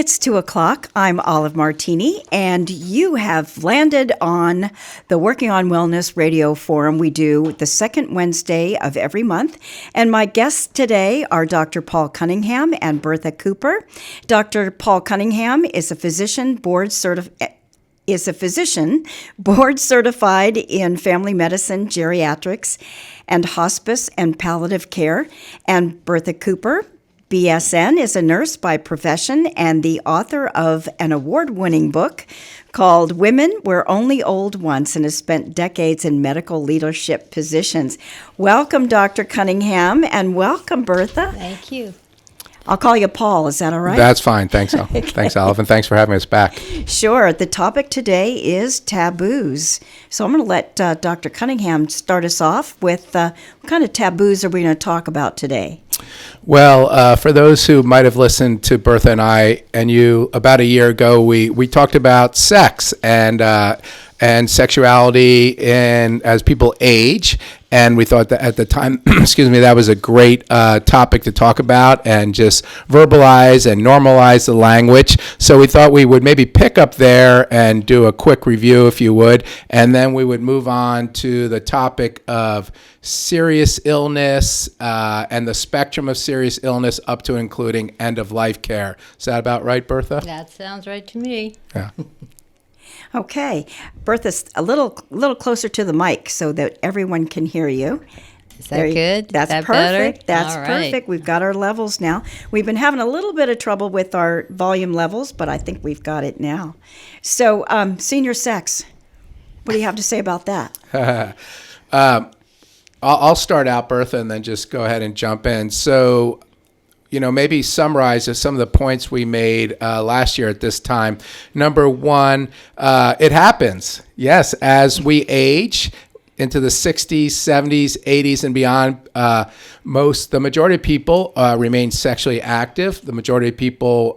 It's 2:00. I'm Olive Martini, and you have landed on the Working on Wellness Radio Forum we do the second Wednesday of every month. And my guests today are Dr. Paul Cunningham and Bertha Cooper. Dr. Paul Cunningham is a physician board certified in family medicine, geriatrics, and hospice and palliative care. And Bertha Cooper, BSN, is a nurse by profession and the author of an award-winning book called Women We're Only Old Once, and has spent decades in medical leadership positions. Welcome, Dr. Cunningham, and welcome, Bertha. Thank you. I'll call you Paul. Is that all right? That's fine. Thanks, Thanks, Olive, and thanks for having us back. Sure. The topic today is taboos. So I'm going to let Dr. Cunningham start us off with what kind of taboos are we going to talk about today? Well, for those who might have listened to Bertha and I and you about a year ago, we talked about sex and sexuality as people age. And we thought that at the time, that was a great topic to talk about and just verbalize and normalize the language. So we thought we would maybe pick up there and do a quick review, if you would, and then we would move on to the topic of serious illness and the spectrum of serious illness up to including end-of-life care. Is that about right, Bertha? That sounds right to me. Yeah. Okay. Bertha's a little closer to the mic so that everyone can hear you. Is that good? That's that perfect. Better? That's all right. perfect. We've got our levels now. We've been having a little bit of trouble with our volume levels, but I think we've got it now. So, senior sex, what do you have to say about that? I'll start out, Bertha, and then just go ahead and jump in. So, maybe summarize some of the points we made last year at this time. Number one, it happens. Yes, as we age into the 60s, 70s, 80s, and beyond, the majority of people remain sexually active. The majority of people,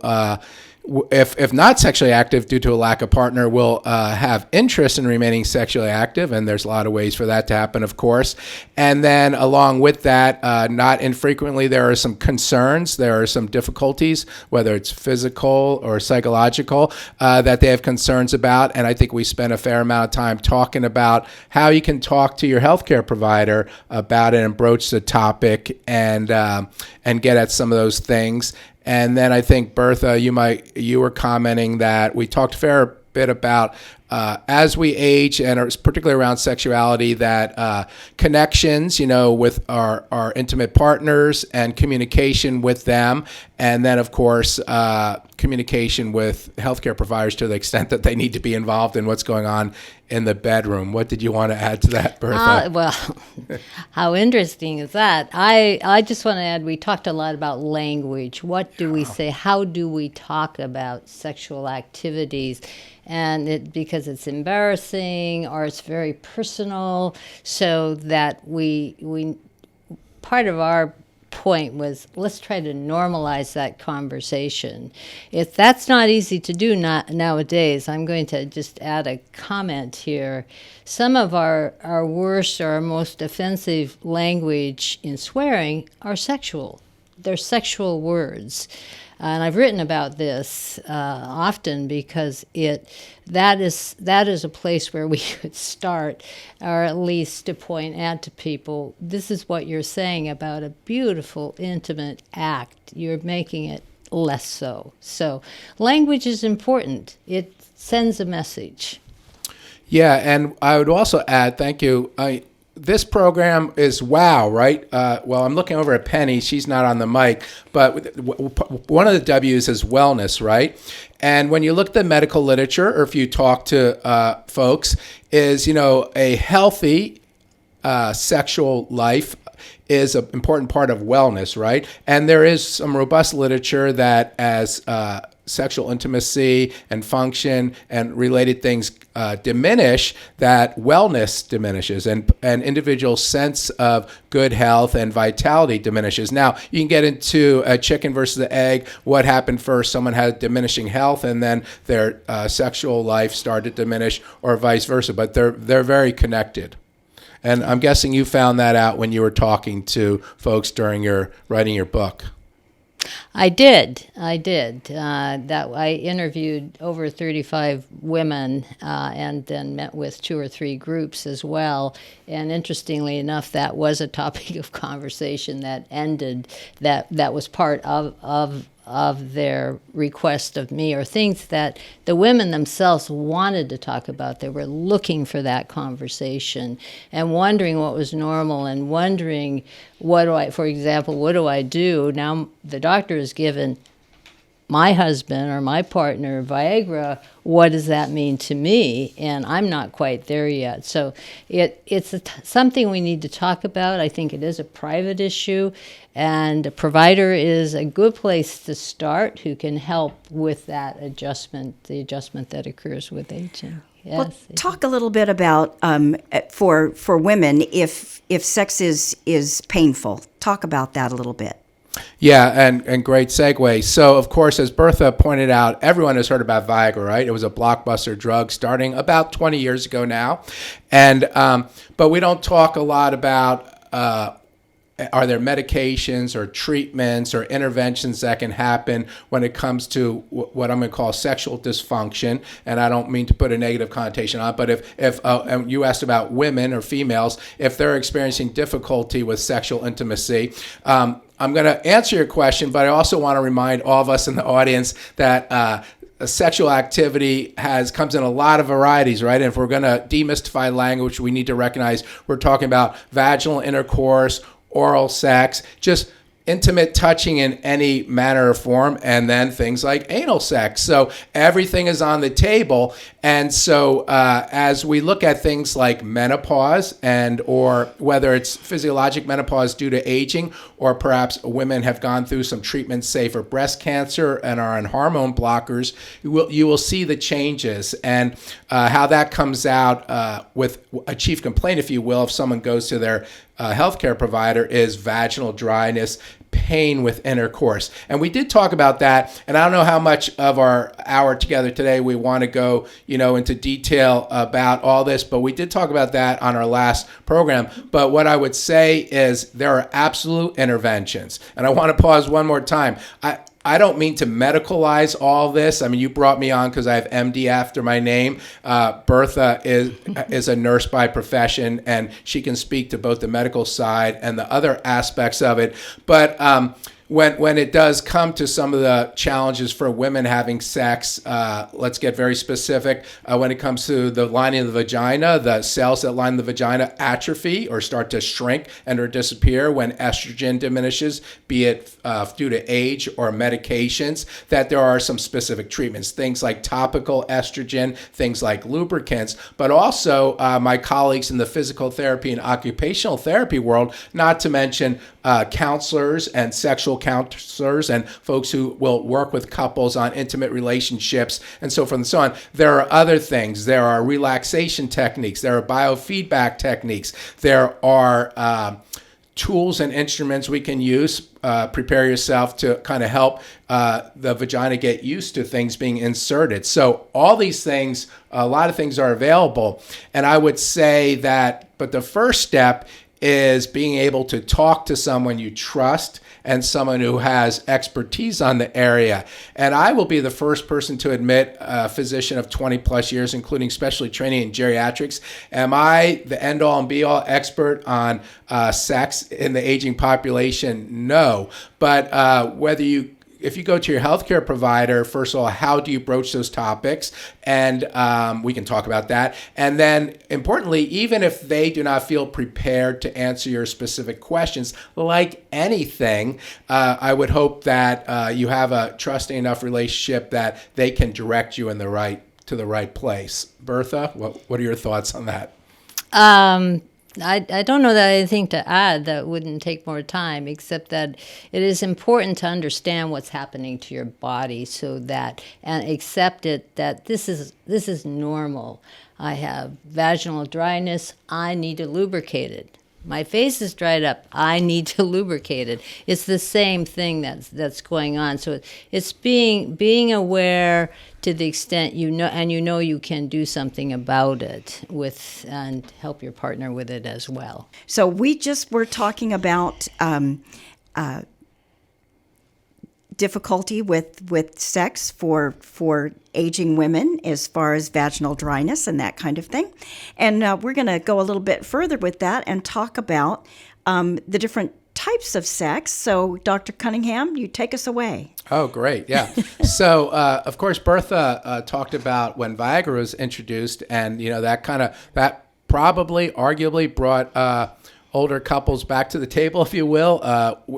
if not sexually active due to a lack of partner, will have interest in remaining sexually active, and there's a lot of ways for that to happen, of course. And then along with that, not infrequently, there are some concerns, there are some difficulties, whether it's physical or psychological, that they have concerns about. And I think we spent a fair amount of time talking about how you can talk to your healthcare provider about it and broach the topic and get at some of those things. And then I think, Bertha, you were commenting that we talked a fair bit about as we age, and particularly around sexuality, that connections, with our intimate partners and communication with them, and then, of course, communication with healthcare providers to the extent that they need to be involved in what's going on in the bedroom. What did you want to add to that, Bertha? Well, how interesting is that? I just want to add, we talked a lot about language. What do we say? How do we talk about sexual activities? And because it's embarrassing or it's very personal, so that we part of our point was, let's try to normalize that conversation. If that's not easy to do nowadays, I'm going to just add a comment here. Some of our worst or our most offensive language in swearing are sexual. They're sexual words. And I've written about this often because that is a place where we could start, or at least to point out to people, this is what you're saying about a beautiful, intimate act. You're making it less so. So language is important. It sends a message. Yeah, and I would also add, thank you, this program is WOW, right? Well, I'm looking over at Penny. She's not on the mic. But one of the W's is wellness, right? And when you look at the medical literature, or if you talk to folks, is, a healthy sexual life is an important part of wellness, right? And there is some robust literature that as sexual intimacy and function and related things diminish, that wellness diminishes and an individual's sense of good health and vitality diminishes. Now, you can get into a chicken versus the egg. What happened first? Someone had diminishing health and then their sexual life started to diminish, or vice versa, but they're very connected. And I'm guessing you found that out when you were talking to folks during writing your book. I did. That I interviewed over 35 women, and then met with 2 or 3 groups as well. And interestingly enough, that was a topic of conversation that ended. That was part of their request of me, or things that the women themselves wanted to talk about. They were looking for that conversation and wondering what was normal, and wondering, for example, what do I do? Now the doctor has given my husband or my partner Viagra, what does that mean to me? And I'm not quite there yet. So it's something we need to talk about. I think it is a private issue, and a provider is a good place to start who can help with that adjustment, the adjustment that occurs with aging. Yes. Well, talk a little bit about for women if sex is painful. Talk about that a little bit. Yeah, and great segue. So, of course, as Bertha pointed out, everyone has heard about Viagra, right? It was a blockbuster drug starting about 20 years ago now. And but we don't talk a lot about are there medications or treatments or interventions that can happen when it comes to what I'm going to call sexual dysfunction? And I don't mean to put a negative connotation on it, but if and you asked about women or females, if they're experiencing difficulty with sexual intimacy, I'm going to answer your question, but I also want to remind all of us in the audience that sexual activity comes in a lot of varieties, right? And if we're going to demystify language, we need to recognize we're talking about vaginal intercourse, oral sex, just intimate touching in any manner or form, and then things like anal sex. So everything is on the table. And so as we look at things like menopause, or whether it's physiologic menopause due to aging, or perhaps women have gone through some treatments, say for breast cancer, and are on hormone blockers, you will see the changes, and how that comes out with a chief complaint, if you will, if someone goes to their healthcare provider, is vaginal dryness, pain with intercourse. And we did talk about that, and I don't know how much of our hour together today we want to go, into detail about all this, but we did talk about that on our last program. But what I would say is there are absolute interventions. And I want to pause one more time. I don't mean to medicalize all this. I mean, you brought me on because I have MD after my name. Bertha is a nurse by profession, and she can speak to both the medical side and the other aspects of it. But when it does come to some of the challenges for women having sex, let's get very specific. When it comes to the lining of the vagina, the cells that line the vagina atrophy or start to shrink and or disappear when estrogen diminishes, be it due to age or medications, that there are some specific treatments, things like topical estrogen, things like lubricants, but also my colleagues in the physical therapy and occupational therapy world, not to mention counselors and sexual counselors and folks who will work with couples on intimate relationships and so forth and so on. There are other things. There are relaxation techniques. There are biofeedback techniques. There are tools and instruments we can use. Prepare yourself to kind of help the vagina get used to things being inserted. So all these things, a lot of things are available. And I would say that, but the first step is being able to talk to someone you trust and someone who has expertise on the area. And I will be the first person to admit, a physician of 20 plus years, including specialty training in geriatrics. Am I the end all and be all expert on sex in the aging population? No. But if you go to your healthcare provider, first of all, how do you broach those topics? And we can talk about that. And then importantly, even if they do not feel prepared to answer your specific questions, like anything, I would hope that you have a trusting enough relationship that they can direct you to the right place. Bertha, what are your thoughts on that? I don't know that I have anything to add that wouldn't take more time, except that it is important to understand what's happening to your body and accept it that this is normal. I have vaginal dryness. I need to lubricate it. My face is dried up. I need to lubricate it. It's the same thing that's going on. So it's being aware to the extent you know you can do something about it and help your partner with it as well. So we just were talking about difficulty with sex for aging women as far as vaginal dryness and that kind of thing. And we're going to go a little bit further with that and talk about the different types of sex. So, Dr. Cunningham, you take us away. Oh, great. Yeah. So, of course, Bertha talked about when Viagra was introduced, and, that probably arguably brought older couples back to the table, if you will,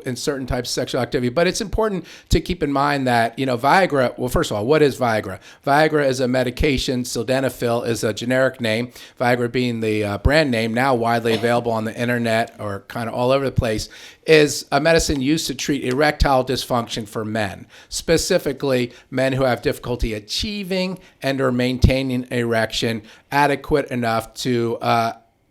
in certain types of sexual activity. But it's important to keep in mind that, Viagra, well, first of all, what is Viagra? Viagra is a medication. Sildenafil is a generic name. Viagra being the brand name, now widely available on the internet or kind of all over the place, is a medicine used to treat erectile dysfunction for men, specifically men who have difficulty achieving and or maintaining erection adequate enough to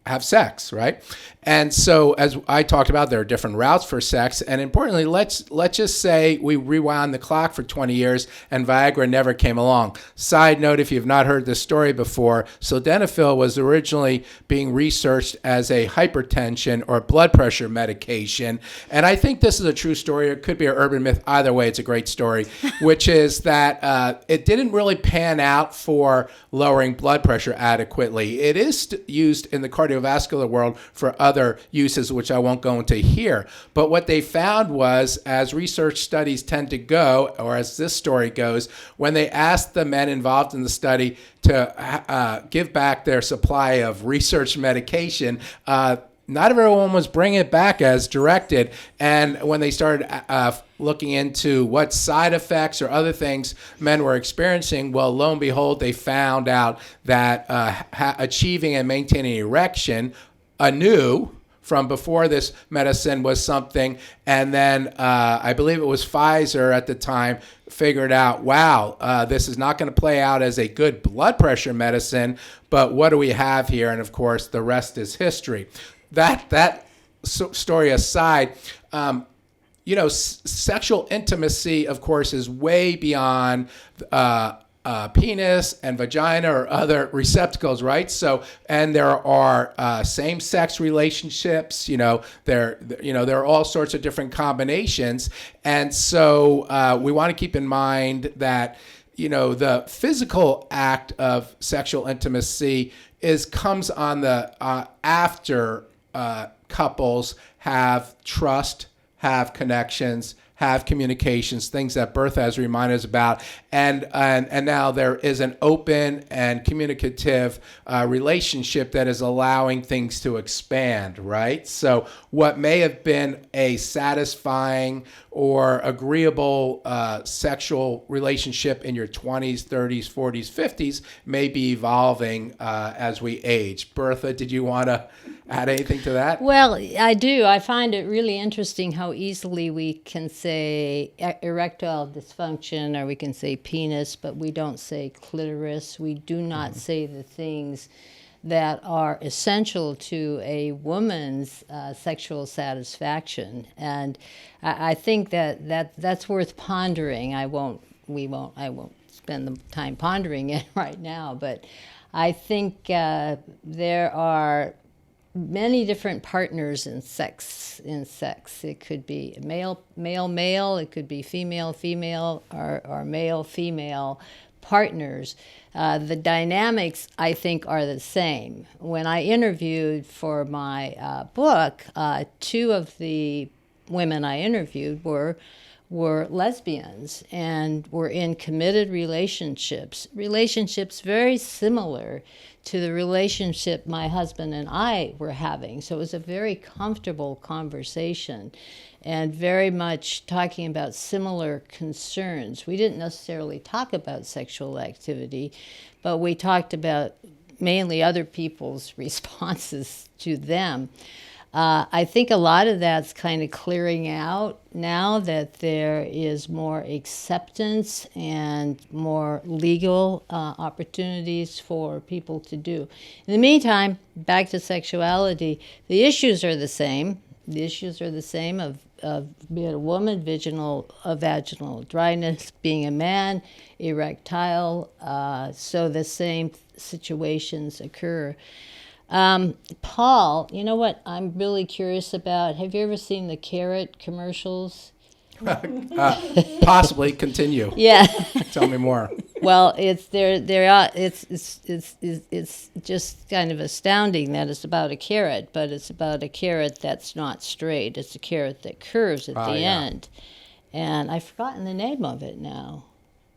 have sex, right? And so, as I talked about, there are different routes for sex. And importantly, let's just say we rewound the clock for 20 years and Viagra never came along. Side note, if you've not heard this story before, sildenafil was originally being researched as a hypertension or blood pressure medication. And I think this is a true story. It could be an urban myth. Either way, it's a great story, which is that it didn't really pan out for lowering blood pressure adequately. It is used in the cardiovascular world for other uses, which I won't go into here. But what they found was, as research studies tend to go, or as this story goes, when they asked the men involved in the study to give back their supply of research medication, not everyone was bringing it back as directed. And when they started looking into what side effects or other things men were experiencing, well, lo and behold, they found out that achieving and maintaining erection anew from before this medicine was something. And then I believe it was Pfizer at the time figured out, wow, this is not going to play out as a good blood pressure medicine, but what do we have here? And of course, the rest is history. That story aside, sexual intimacy, of course, is way beyond penis and vagina or other receptacles, right? So, and there are same-sex relationships. There are all sorts of different combinations, and so we want to keep in mind that the physical act of sexual intimacy comes on the after couples have trust, have connections, have communications, things that Bertha has reminded us about, and now there is an open and communicative relationship that is allowing things to expand, right? So what may have been a satisfying or agreeable sexual relationship in your 20s, 30s, 40s, 50s may be evolving as we age. Bertha, did you want to add anything to that? Well, I do. I find it really interesting how easily we can say erectile dysfunction, or we can say penis, but we don't say clitoris. We do not say the things that are essential to a woman's sexual satisfaction. And I think that's worth pondering. I won't spend the time pondering it right now, but I think there are many different partners in sex. It could be male, it could be female, or male-female partners. The dynamics, I think, are the same. When I interviewed for my book, two of the women I interviewed were lesbians and were in committed relationships very similar to the relationship my husband and I were having. So it was a very comfortable conversation and very much talking about similar concerns. We didn't necessarily talk about sexual activity, but we talked about mainly other people's responses to them. I think a lot of that's kind of clearing out now that there is more acceptance and more legal opportunities for people to do. In the meantime, back to sexuality, the issues are the same. The issues are the same of being a woman, vaginal dryness, being a man, erectile, so the same situations occur. Paul, you know what I'm really curious about? Have you ever seen the carrot commercials? Possibly continue. Yeah. Tell me more. Well, it's just kind of astounding that it's about a carrot, but it's about a carrot that's not straight. It's a carrot that curves at the end. And I've forgotten the name of it now.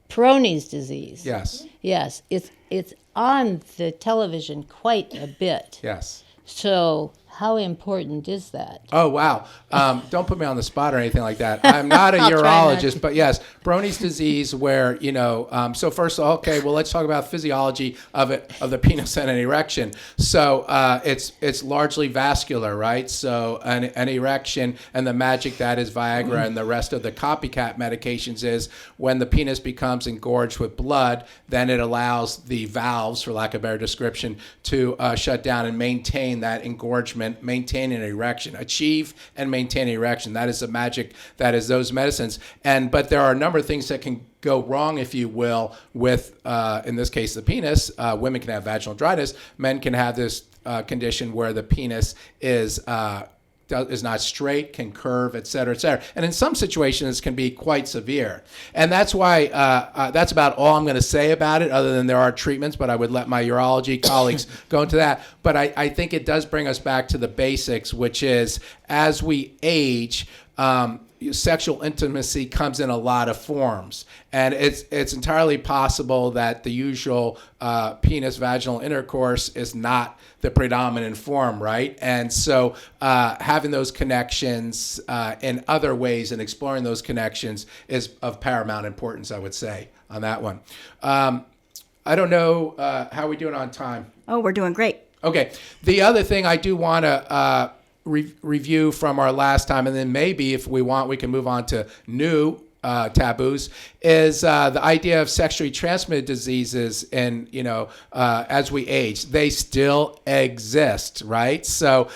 Peyronie's disease. Yes. Yes, it's on the television quite a bit. Yes. So how important is that? Oh, wow. Don't put me on the spot or anything like that. I'm not a I'll try not urologist, but yes, Peyronie's disease where, so first of all, okay, well, let's talk about physiology of the penis and an erection. So it's largely vascular, right? So an erection, and the magic that is Viagra and the rest of the copycat medications is when the penis becomes engorged with blood, then it allows the valves, for lack of a better description, to shut down and maintain that engorgement, maintain an erection, achieve and maintain an erection. That is the magic that is those medicines. But there are a number of things that can go wrong, if you will, with, in this case, the penis. Women can have vaginal dryness. Men can have this condition where the penis is not straight, can curve, et cetera, et cetera. And in some situations can be quite severe. And that's why, that's about all I'm going to say about it, other than there are treatments, but I would let my urology colleagues go into that. But I think it does bring us back to the basics, which is as we age, sexual intimacy comes in a lot of forms, and it's entirely possible that the usual penis vaginal intercourse is not the predominant form, right? And so having those connections in other ways and exploring those connections is of paramount importance, I would say, on that one. I don't know how are we doing on time. Oh, we're doing great. Okay. The other thing I do want to review from our last time, and then maybe if we want, we can move on to new taboos, is the idea of sexually transmitted diseases. And, as we age, they still exist, right? So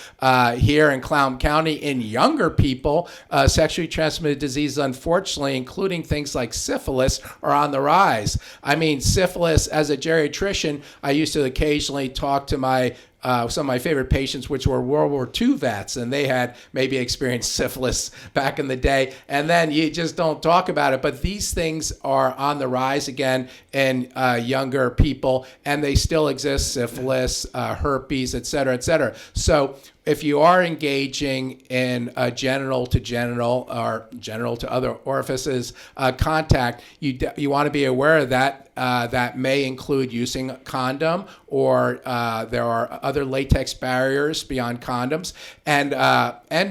here in Clown County, in younger people, sexually transmitted diseases, unfortunately, including things like syphilis, are on the rise. I mean, syphilis, as a geriatrician, I used to occasionally talk to some of my favorite patients, which were World War II vets, and they had maybe experienced syphilis back in the day, and then you just don't talk about it. But these things are on the rise again in younger people, and they still exist: syphilis, herpes, et cetera, et cetera. So if you are engaging in genital to genital or genital to other orifices contact, you want to be aware of that. That may include using a condom, or there are other latex barriers beyond condoms, and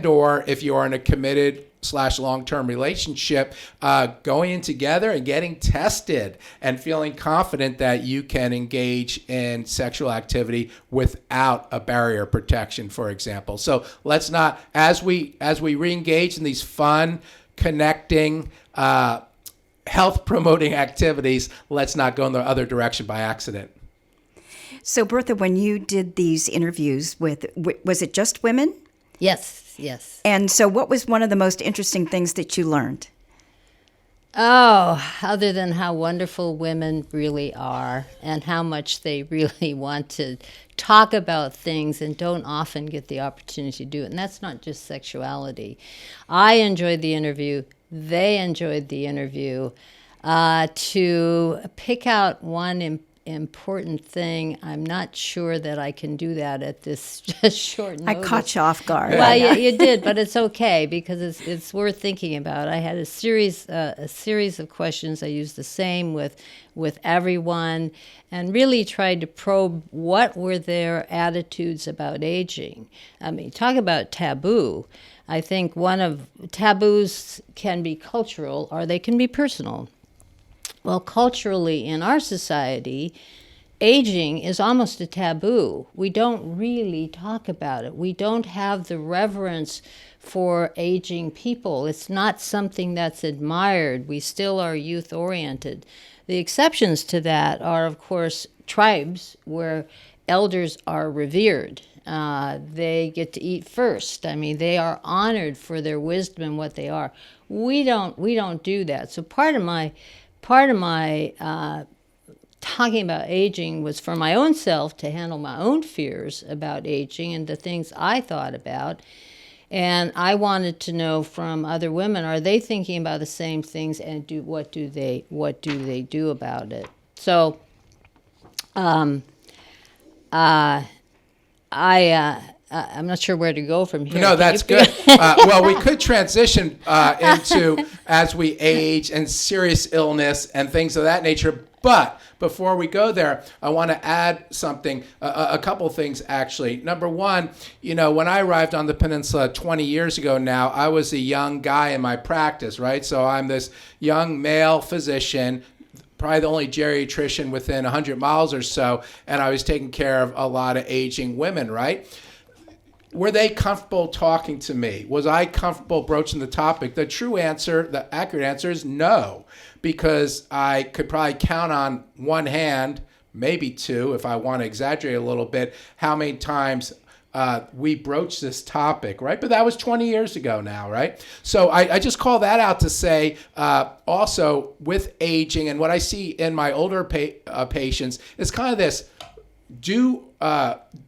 or if you are in a committed / long-term relationship, going in together and getting tested and feeling confident that you can engage in sexual activity without a barrier protection, for example. So let's not, as we re-engage in these fun, connecting, health-promoting activities, let's not go in the other direction by accident. So, Bertha, when you did these interviews was it just women? Yes. And so what was one of the most interesting things that you learned? Oh, other than how wonderful women really are and how much they really want to talk about things and don't often get the opportunity to do it. And that's not just sexuality. I enjoyed the interview. They enjoyed the interview. To pick out one important thing, I'm not sure that I can do that at this short notice. I caught you off guard. Well, you did, but it's okay because it's worth thinking about. I had a series of questions. I used the same with everyone, and really tried to probe what were their attitudes about aging. I mean, talk about taboo. I think one of taboos can be cultural or they can be personal. Well, culturally in our society, aging is almost a taboo. We don't really talk about it. We don't have the reverence for aging people. It's not something that's admired. We still are youth-oriented. The exceptions to that are, of course, tribes where elders are revered. They get to eat first. I mean, they are honored for their wisdom and what they are. We don't do that. So part of my talking about aging was for my own self to handle my own fears about aging and the things I thought about. And I wanted to know from other women, are they thinking about the same things, and what do they do about it? So I'm not sure where to go from here. No, that's good. Well, we could transition into as we age and serious illness and things of that nature. But before we go there, I want to add something, a couple things actually. Number one, when I arrived on the peninsula 20 years ago now, I was a young guy in my practice, right? So I'm this young male physician, probably the only geriatrician within 100 miles or so, and I was taking care of a lot of aging women, right? Were they comfortable talking to me? Was I comfortable broaching the topic? The true answer, the accurate answer is no, because I could probably count on one hand, maybe two, if I want to exaggerate a little bit, how many times we broached this topic, right? But that was 20 years ago now, right? So I just call that out to say also with aging, and what I see in my older patients is kind of this,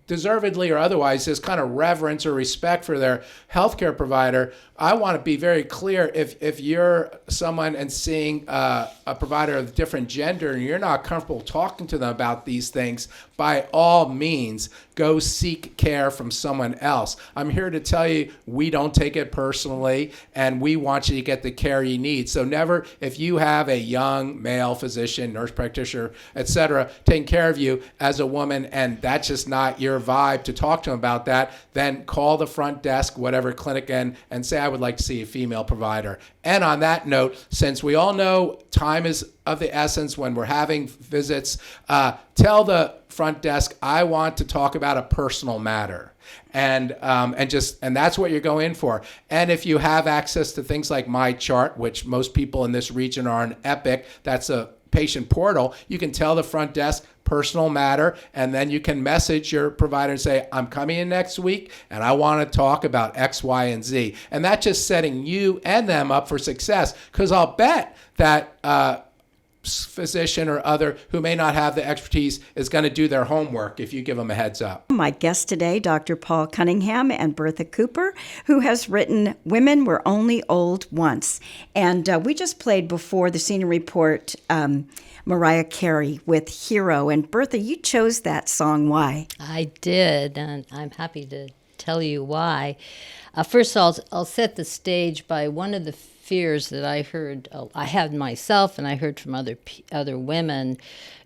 deservedly or otherwise, this kind of reverence or respect for their healthcare provider. I want to be very clear, if you're someone and seeing a provider of a different gender and you're not comfortable talking to them about these things, by all means, go seek care from someone else. I'm here to tell you, we don't take it personally, and we want you to get the care you need. So never, if you have a young male physician, nurse practitioner, etc., taking care of you as a woman, and that's just not your vibe to talk to them about that, then call the front desk, whatever clinic, and say, I would like to see a female provider. And on that note, since we all know time is of the essence when we're having visits, tell the front desk, I want to talk about a personal matter. And that's what you're going in for. And if you have access to things like My Chart, which most people in this region are on Epic, that's a patient portal, you can tell the front desk, personal matter, and then you can message your provider and say, I'm coming in next week and I want to talk about X, Y, and Z. And that's just setting you and them up for success, because I'll bet that physician or other who may not have the expertise is going to do their homework if you give them a heads up. My guest today, Dr. Paul Cunningham and Bertha Cooper, who has written Women Were Only Old Once. And we just played before the Senior Report Mariah Carey with Hero. And Bertha, you chose that song. Why? I did, and I'm happy to tell you why. First of all, I'll set the stage by one of the fears that I heard, I had myself and I heard from other women.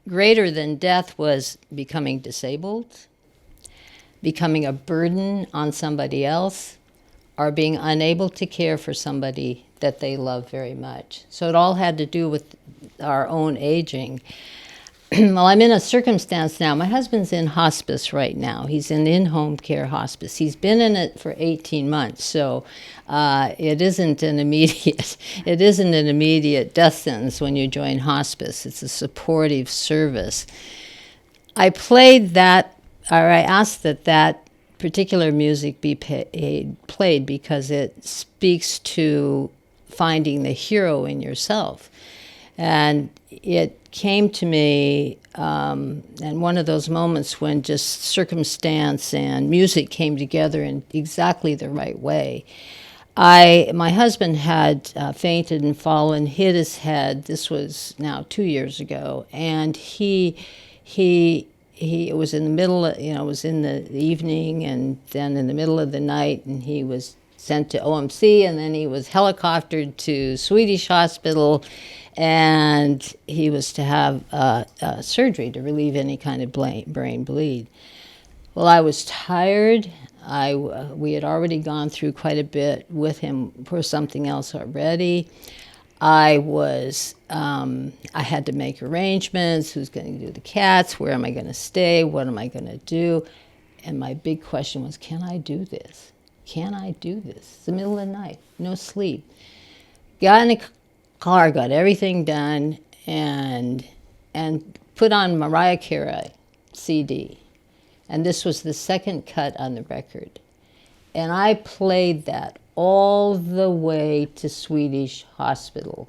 Greater than death was becoming disabled, becoming a burden on somebody else, or being unable to care for somebody that they love very much. So it all had to do with our own aging. Well, I'm in a circumstance now. My husband's in hospice right now. He's in in-home care hospice. He's been in it for 18 months, so it isn't an immediate death sentence when you join hospice. It's a supportive service. I asked that particular music be played because it speaks to finding the hero in yourself. And it came to me, and one of those moments when just circumstance and music came together in exactly the right way. My husband had fainted and fallen, hit his head. This was now 2 years ago, and he was in the middle. It was in the evening, and then in the middle of the night, and he was sent to OMC, and then he was helicoptered to Swedish hospital. And he was to have surgery to relieve any kind of brain bleed. Well, I was tired. We had already gone through quite a bit with him for something else already. I had to make arrangements. Who's going to do the cats? Where am I going to stay? What am I going to do? And my big question was, can I do this? Can I do this? It's the middle of the night, no sleep. Got in a car, got everything done, and put on Mariah Carey CD. And this was the second cut on the record. And I played that all the way to Swedish hospital,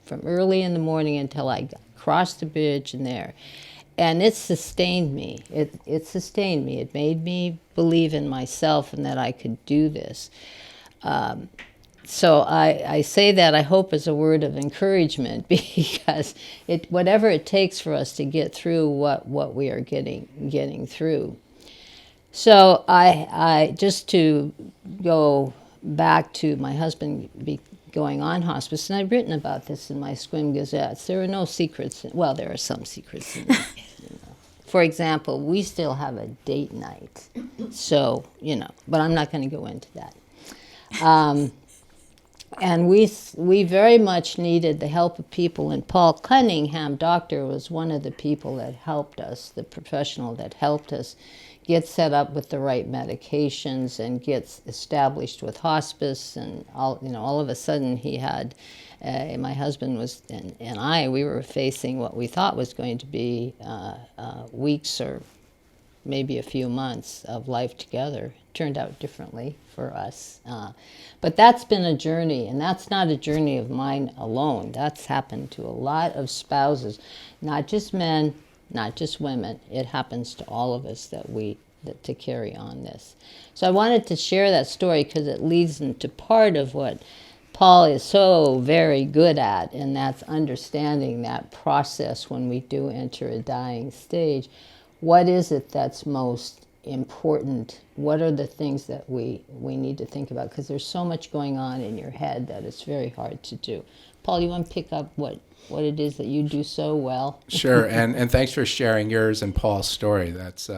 from early in the morning until I crossed the bridge and there. and it sustained me. It sustained me. It made me believe in myself and that I could do this. So I say that, I hope, as a word of encouragement, because whatever it takes for us to get through what we are getting through. So I just to go back to my husband going on hospice, and I've written about this in my SQM Gazettes. There are no secrets. Well, there are some secrets in there. For example, we still have a date night. So, but I'm not going to go into that. And we very much needed the help of people, and Paul Cunningham, doctor, was one of the people that helped us, the professional that helped us get set up with the right medications and get established with hospice. And all of a sudden he had, my husband was, and we were facing what we thought was going to be weeks or maybe a few months of life together. Turned out differently for us. But that's been a journey, and that's not a journey of mine alone. That's happened to a lot of spouses, not just men, not just women. It happens to all of us to carry on this. So I wanted to share that story because it leads into part of what Paul is so very good at, and that's understanding that process when we do enter a dying stage. What is it that's most important? What are the things that we need to think about? Because there's so much going on in your head that it's very hard to do. Paul, you want to pick up what it is that you do so well? Sure, and thanks for sharing yours and Paul's story. That's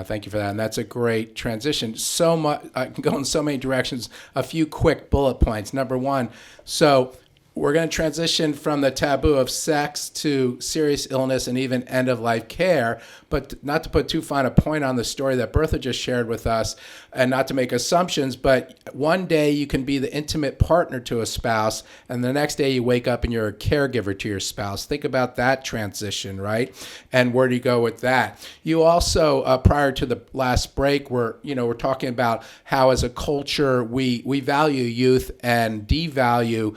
thank you for that, and that's a great transition. So much, I can go in so many directions. A few quick bullet points. Number one, so we're going to transition from the taboo of sex to serious illness and even end-of-life care, but not to put too fine a point on the story that Bertha just shared with us, and not to make assumptions, but one day you can be the intimate partner to a spouse, and the next day you wake up and you're a caregiver to your spouse. Think about that transition, right? And where do you go with that? You also, prior to the last break, we're talking about how as a culture we value youth and devalue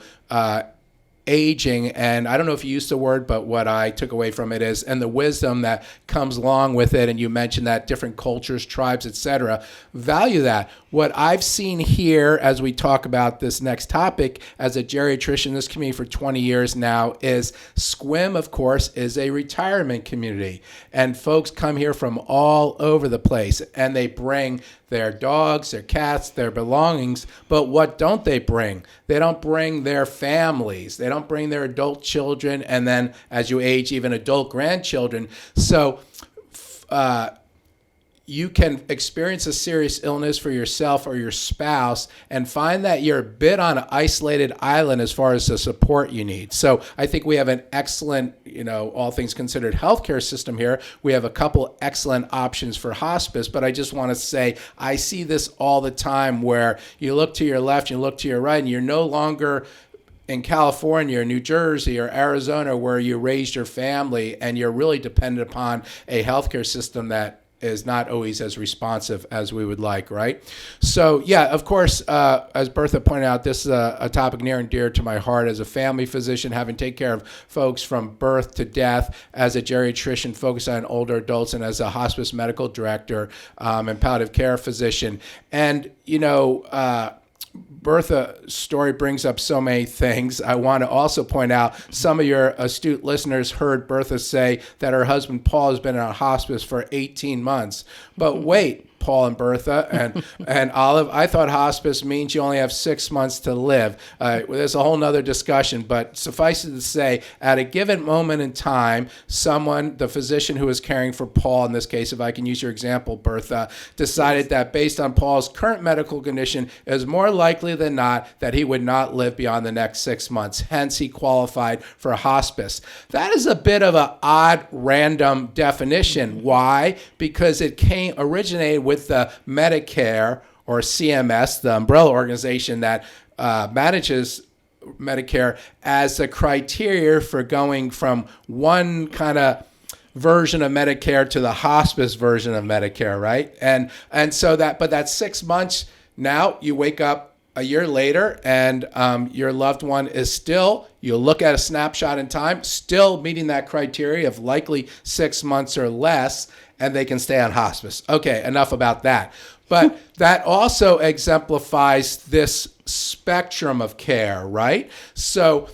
aging, and I don't know if you used the word, but what I took away from it is, and the wisdom that comes along with it, and you mentioned that different cultures, tribes, etc., value that. What I've seen here as we talk about this next topic, as a geriatrician in this community for 20 years now, is SQM, of course, is a retirement community, and folks come here from all over the place, and they bring their dogs, their cats, their belongings, but what don't they bring? They don't bring their families. They don't bring their adult children, and then as you age, even adult grandchildren. So you can experience a serious illness for yourself or your spouse and find that you're a bit on an isolated island as far as the support you need. So I think we have an excellent, all things considered, healthcare system here. We have a couple excellent options for hospice, but I just want to say I see this all the time where you look to your left, you look to your right, and you're no longer in California or New Jersey or Arizona where you raised your family, and you're really dependent upon a healthcare system that is not always as responsive as we would like, right? So, yeah, of course, as Bertha pointed out, this is a topic near and dear to my heart as a family physician, having taken care of folks from birth to death, as a geriatrician focused on older adults, and as a hospice medical director and palliative care physician. And, Bertha's story brings up so many things. I want to also point out some of your astute listeners heard Bertha say that her husband Paul has been in a hospice for 18 months. But wait, Paul and Bertha and Olive, I thought hospice means you only have 6 months to live. There's a whole nother discussion, but suffice it to say, at a given moment in time, someone, the physician who was caring for Paul, in this case, if I can use your example, Bertha, decided that based on Paul's current medical condition, it was more likely than not that he would not live beyond the next 6 months. Hence, he qualified for hospice. That is a bit of an odd, random definition. Why? Because it originated with the Medicare or CMS, the umbrella organization that manages Medicare, as the criteria for going from one kind of version of Medicare to the hospice version of Medicare, right? And so that 6 months, now you wake up a year later and your loved one is still, you look at a snapshot in time, still meeting that criteria of likely 6 months or less, and they can stay on hospice. Okay, enough about that. But that also exemplifies this spectrum of care, right? So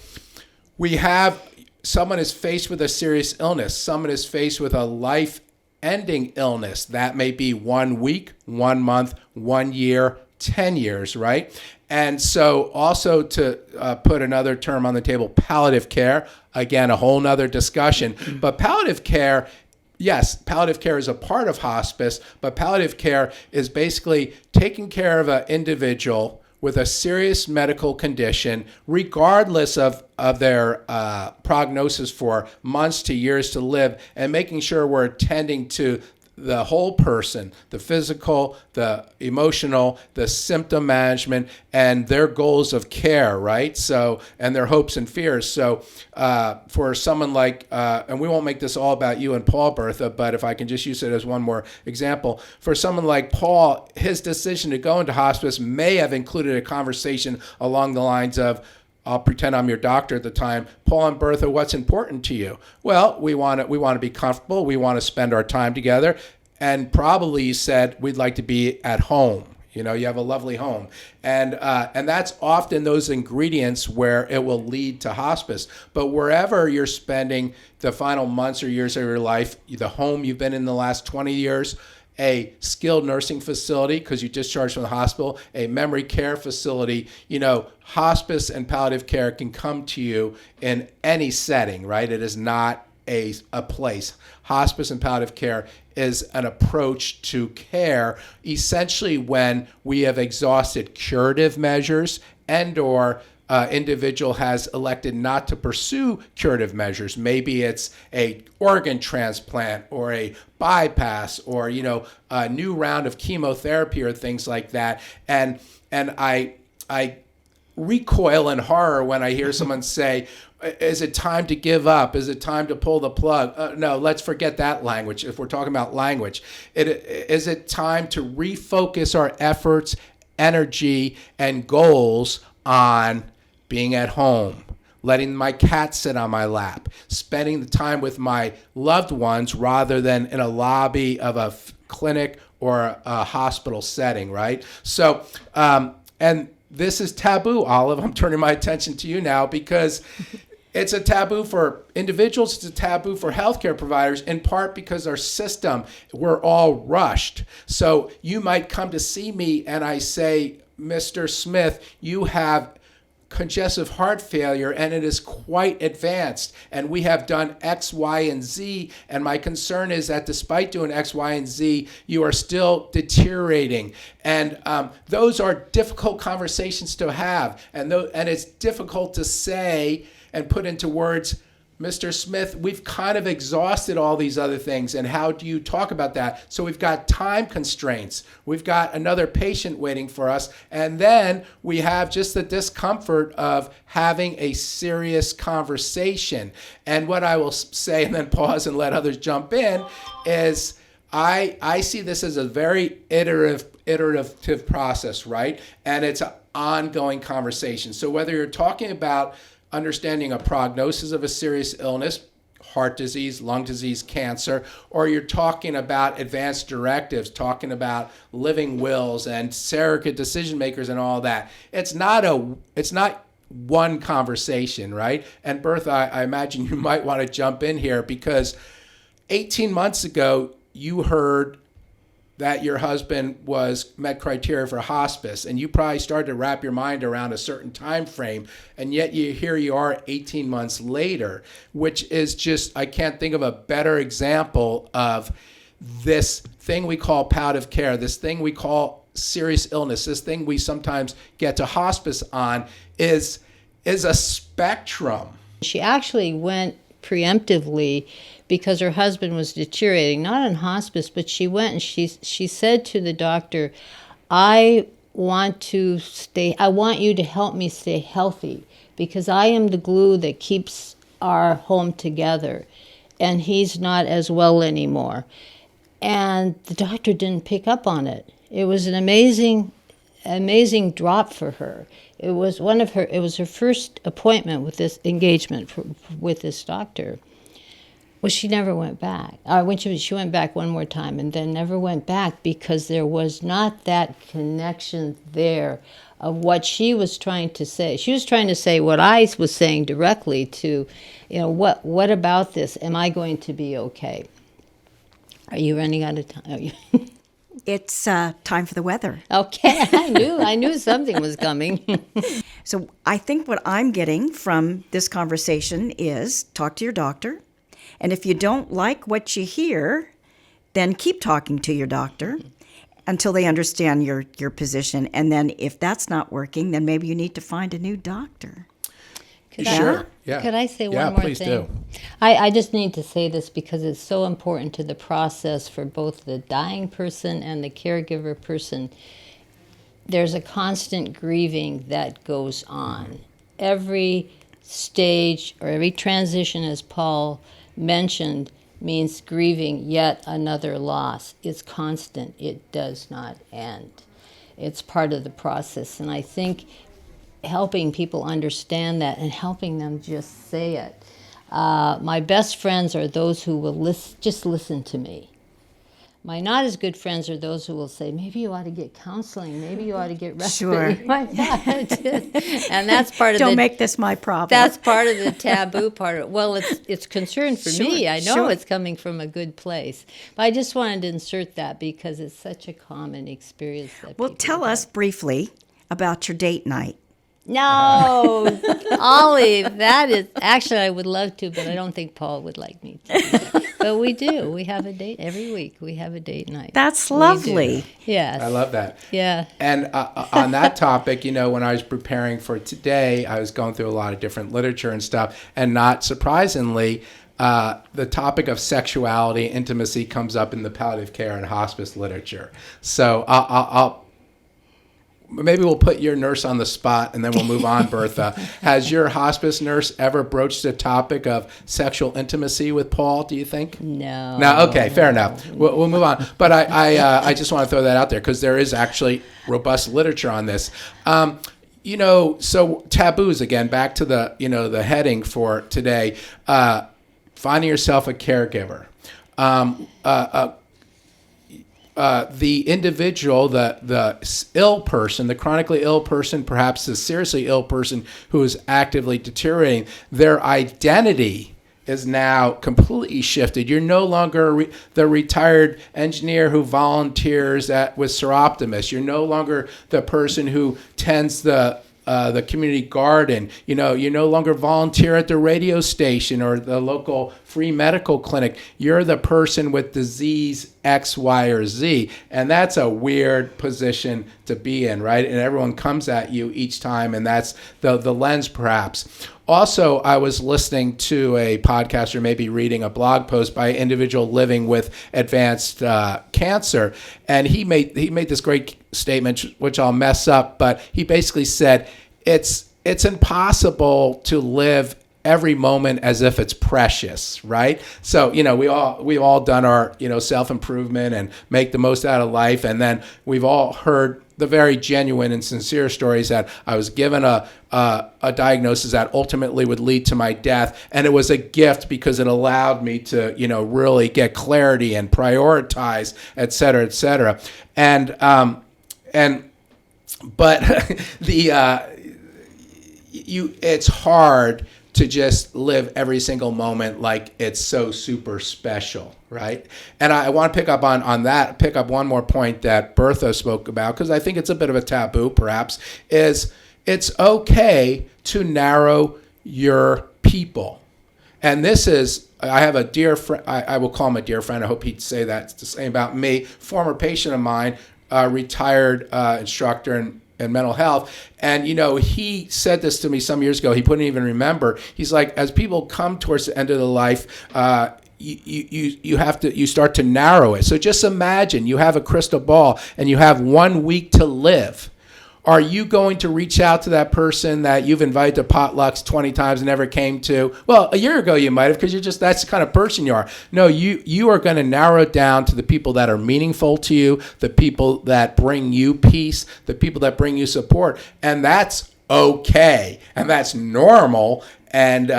we have someone is faced with a serious illness. Someone is faced with a life-ending illness. That may be 1 week, 1 month, 1 year, 10 years, right? And so also to put another term on the table, palliative care, again, a whole nother discussion. But palliative care, yes, palliative care is a part of hospice, but palliative care is basically taking care of an individual with a serious medical condition, regardless of their prognosis for months to years to live, and making sure we're attending to the whole person, the physical, the emotional, the symptom management, and their goals of care, right? So, and their hopes and fears. So for someone like, and we won't make this all about you and Paul, Bertha, but if I can just use it as one more example, for someone like Paul, his decision to go into hospice may have included a conversation along the lines of, I'll pretend I'm your doctor at the time. Paul and Bertha, what's important to you? Well, we want to be comfortable. We want to spend our time together. And probably you said, we'd like to be at home. You know, you have a lovely home. And that's often those ingredients where it will lead to hospice. But wherever you're spending the final months or years of your life, the home you've been in the last 20 years, a skilled nursing facility because you discharged from the hospital, a memory care facility, you know, hospice and palliative care can come to you in any setting, right? It is not a place. Hospice and palliative care is an approach to care essentially when we have exhausted curative measures and or individual has elected not to pursue curative measures. Maybe it's a organ transplant or a bypass or, you know, a new round of chemotherapy or things like that. And I recoil in horror when I hear someone say, is it time to give up? Is it time to pull the plug? No, let's forget that language. If we're talking about language, is it time to refocus our efforts, energy, and goals on being at home, letting my cat sit on my lap, spending the time with my loved ones rather than in a lobby of a clinic or a hospital setting, right? So, and this is taboo, Olive. I'm turning my attention to you now because it's a taboo for individuals. It's a taboo for healthcare providers, in part because our system, we're all rushed. So you might come to see me and I say, Mr. Smith, you have congestive heart failure and it is quite advanced and we have done X, Y, and Z, and my concern is that despite doing X, Y, and Z, you are still deteriorating. And those are difficult conversations to have, and it's difficult to say and put into words, Mr. Smith, we've kind of exhausted all these other things, and how do you talk about that? So we've got time constraints. We've got another patient waiting for us, and then we have just the discomfort of having a serious conversation. And what I will say, and then pause and let others jump in, is I see this as a very iterative process, right? And it's an ongoing conversation. So whether you're talking about understanding a prognosis of a serious illness, heart disease, lung disease, cancer, or you're talking about advanced directives, talking about living wills and surrogate decision makers and all that. It's not one conversation, right? And Bertha, I imagine you might want to jump in here because 18 months ago, you heard that your husband met criteria for hospice, and you probably started to wrap your mind around a certain time frame, and yet here you are 18 months later, which is just, I can't think of a better example of this thing we call palliative care, this thing we call serious illness, this thing we sometimes get to hospice on is a spectrum. She actually went preemptively because her husband was deteriorating, not in hospice, but she went and she said to the doctor, I want you to help me stay healthy because I am the glue that keeps our home together and he's not as well anymore. And the doctor didn't pick up on it. It was an amazing amazing drop for her. It was her first appointment with this engagement with this doctor. Well, she never went back. She went back one more time and then never went back because there was not that connection there of what she was trying to say. She was trying to say what I was saying directly to, what about this? Am I going to be okay? Are you running out of time? It's time for the weather. Okay, I knew something was coming. So I think what I'm getting from this conversation is talk to your doctor. And if you don't like what you hear, then keep talking to your doctor until they understand your position. And then if that's not working, then maybe you need to find a new doctor. Sure. Yeah. Could I say one more please thing? do. I just need to say this because it's so important to the process for both the dying person and the caregiver person. There's a constant grieving that goes on. Every stage or every transition, as Paul mentioned, means grieving yet another loss. It's constant. It does not end. It's part of the process. And I think helping people understand that and helping them just say it. My best friends are those who will just listen to me. My not as good friends are those who will say, maybe you ought to get counseling, maybe you ought to get respite. Sure. And that's part of Don't make this my problem. That's part of the taboo part of it. Well, it's concern for Sure, me. I know sure. it's coming from a good place. But I just wanted to insert that because it's such a common experience that Well, people tell have. us briefly about your date night. No, Olive, that is, actually I would love to, but I don't think Paul would like me to. But we do. We have a date every week. We have a date night. That's We do. lovely. Yes. I love that. Yeah. And on that topic, when I was preparing for today, I was going through a lot of different literature and stuff. And not surprisingly, the topic of sexuality, intimacy comes up in the palliative care and hospice literature. So I'll maybe we'll put your nurse on the spot and then we'll move on, Bertha. Has your hospice nurse ever broached the topic of sexual intimacy with Paul, do you think? No. No, okay, fair enough. We'll move on. But I just want to throw that out there because there is actually robust literature on this. So taboos, again, back to the heading for today, finding yourself a caregiver. The individual, the ill person, the chronically ill person, perhaps the seriously ill person who is actively deteriorating, their identity is now completely shifted. You're no longer the retired engineer who volunteers with Seroptimus. You're no longer the person who tends the community garden. You no longer volunteer at the radio station or the local free medical clinic. You're the person with disease X, Y, or Z. And that's a weird position to be in, right? And everyone comes at you each time, and that's the lens, perhaps. Also, I was listening to a podcast or maybe reading a blog post by an individual living with advanced cancer, and he made this great statement, which I'll mess up, but he basically said it's impossible to live every moment as if it's precious, right? So, we've all done our, self-improvement and make the most out of life, and then we've all heard the very genuine and sincere stories that I was given a diagnosis that ultimately would lead to my death, and it was a gift because it allowed me to, really get clarity and prioritize, et cetera, et cetera. But it's hard to just live every single moment like it's so super special, right? And I want to pick up one more point that Bertha spoke about, because I think it's a bit of a taboo, perhaps, is it's okay to narrow your people. And this is, I have a dear friend, I will call him a dear friend, I hope he'd say that's the same about me, former patient of mine, retired instructor in mental health. And, he said this to me some years ago. He couldn't even remember. He's like, as people come towards the end of their life, you start to narrow it. So just imagine you have a crystal ball and you have 1 week to live. Are you going to reach out to that person that you've invited to potlucks 20 times and never came to? Well, a year ago you might have, because that's the kind of person you are. No, you are going to narrow it down to the people that are meaningful to you, the people that bring you peace, the people that bring you support, and that's okay, and that's normal, and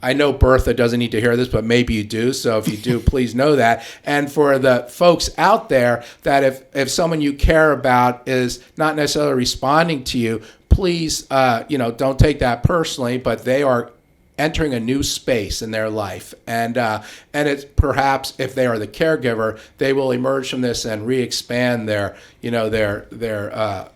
I know Bertha doesn't need to hear this, but maybe you do. So if you do, please know that. And for the folks out there, that if someone you care about is not necessarily responding to you, please, don't take that personally, but they are entering a new space in their life. And it's perhaps, if they are the caregiver, they will emerge from this and re-expand their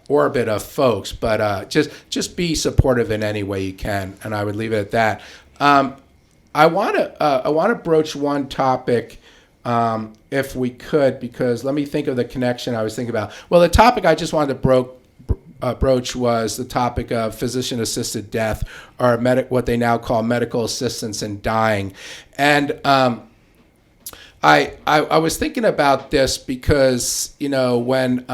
orbit of folks. But just be supportive in any way you can. And I would leave it at that. I want to broach one topic, if we could, because let me think of the connection I was thinking about. Well, the topic I just wanted to broach was the topic of physician-assisted death, or what they now call medical assistance in dying. And I was thinking about this because, when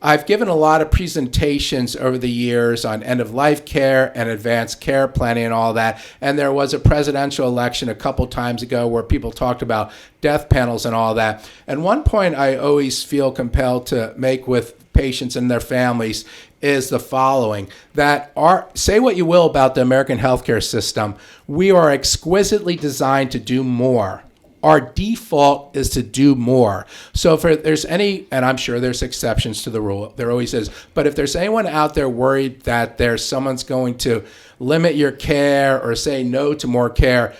I've given a lot of presentations over the years on end-of-life care and advanced care planning and all that. And there was a presidential election a couple times ago where people talked about death panels and all that. And one point I always feel compelled to make with patients and their families is the following: that say what you will about the American healthcare system, we are exquisitely designed to do more. Our default is to do more. So if there's any, and I'm sure there's exceptions to the rule, there always is, but if there's anyone out there worried that someone's going to limit your care or say no to more care,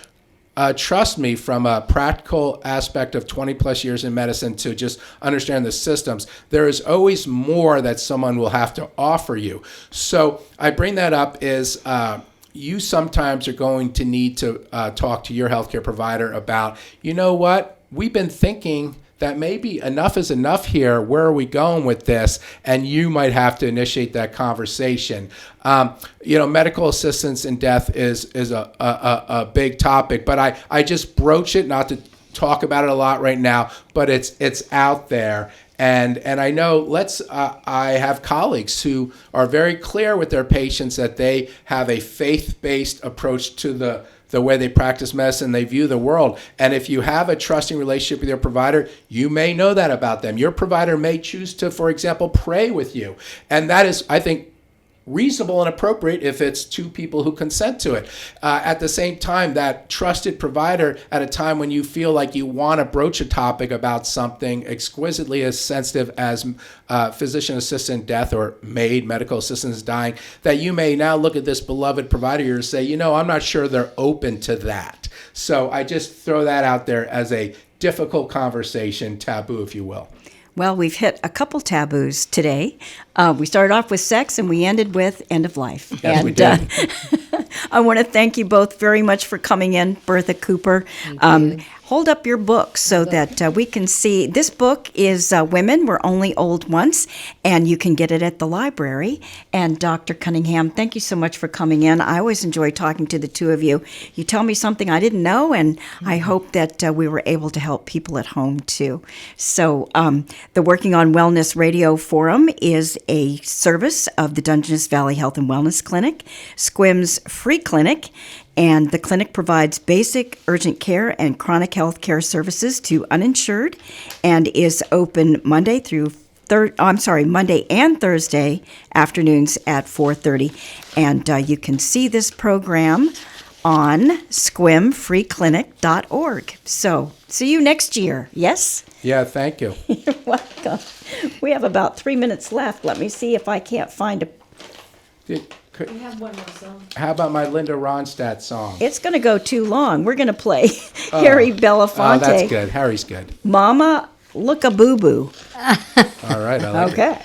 trust me, from a practical aspect of 20 plus years in medicine to just understand the systems, there is always more that someone will have to offer you. So I bring that up is, you sometimes are going to need to talk to your healthcare provider about, you know what, we've been thinking that maybe enough is enough here. Where are we going with this? And you might have to initiate that conversation. Medical assistance in death is a big topic, but I just broach it, not to talk about it a lot right now, but it's out there. And I know I have colleagues who are very clear with their patients that they have a faith-based approach to the way they practice medicine, they view the world. And if you have a trusting relationship with your provider, you may know that about them. Your provider may choose to, for example, pray with you. And that is, I think, reasonable and appropriate if it's two people who consent to it. At the same time, that trusted provider, at a time when you feel like you want to broach a topic about something exquisitely as sensitive as physician-assisted death or medical assistance dying, that you may now look at this beloved provider and say, I'm not sure they're open to that. So I just throw that out there as a difficult conversation, taboo, if you will. Well, we've hit a couple taboos today. We started off with sex and we ended with end of life. Yes, we did. I want to thank you both very much for coming in, Bertha Cooper. Hold up your book so that we can see. This book is Women Were Only Old Once, and you can get it at the library. And Dr. Cunningham, thank you so much for coming in. I always enjoy talking to the two of you. You tell me something I didn't know, and I hope that we were able to help people at home too. So the Working on Wellness Radio Forum is a service of the Dungeness Valley Health and Wellness Clinic, SQM's free clinic. And the clinic provides basic urgent care and chronic health care services to uninsured, and is open Monday and Thursday afternoons at 4:30. And you can see this program on squimfreeclinic.org. So see you next year. Yes? Yeah, thank you. You're welcome. We have about 3 minutes left. Let me see if I can't find a... We have one more song. How about my Linda Ronstadt song? It's going to go too long. We're going to play Harry Belafonte. Oh, that's good. Harry's good. Mama, look a boo-boo. All right, I like it. Okay.